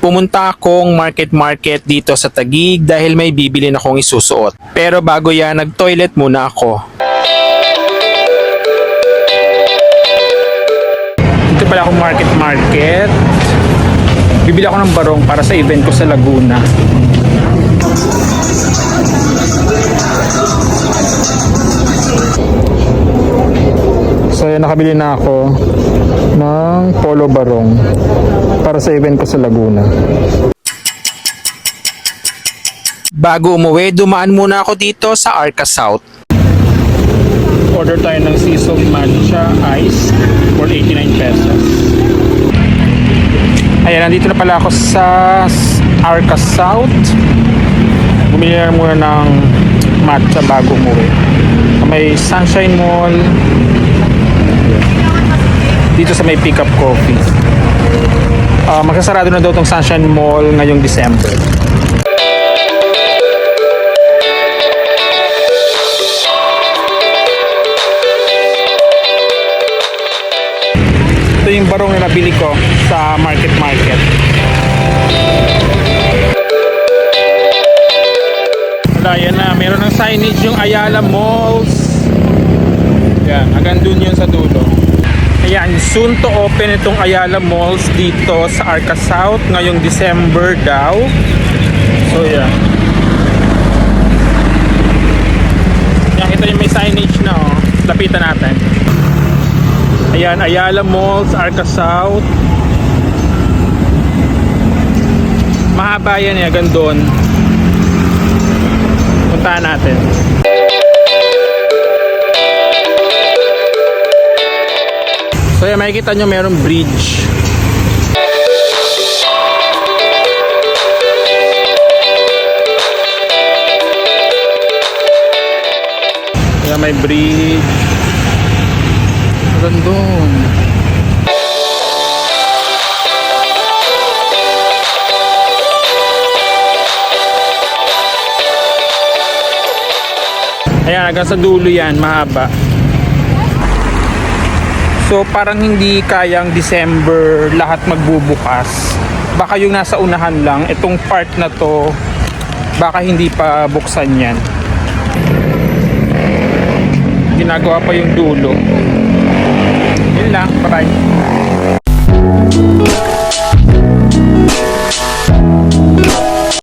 Pumunta akong market dito sa Taguig dahil may bibili na akong isusuot. Pero bago yan, nag-toilet muna ako. Dito pala akong market. Bibili ako ng barong para sa event ko sa Laguna. So yan, nakabili na ako ng polo barong para sa event ko sa Laguna. Bago umuwi, dumaan muna ako dito sa Arca South. Order tayo ng sea salt matcha ice for 89 pesos. Ayan, nandito na pala ako sa Arca South. Bumili na muna ng matcha bago umuwi. May Sunshine Mall dito sa may Pick Up Coffee. Magsasarado na daw tong Sunshine Mall ngayong December. Ito yung barong na nabili ko sa market. Ayan na, meron ng signage yung Ayala Malls. Yan, hanggang dun yun sa dulo. Ayan, soon to open itong Ayala Malls dito sa Arca South ngayong December daw. So yan. Yan, ito yung may signage na oh. Lapitan natin. Ayan, Ayala Malls, Arca South. Mahaba yan eh, hanggang doon. Puntahan natin. So yan, makikita nyo merong bridge. Yan, may bridge. Gandun. Ayan, hanggang sa dulo yan, mahaba. So parang hindi kayang December lahat magbubukas. Baka yung nasa unahan lang, itong part na to, baka hindi pa buksan yan. Ginagawa pa yung dulo. Yun lang, bye.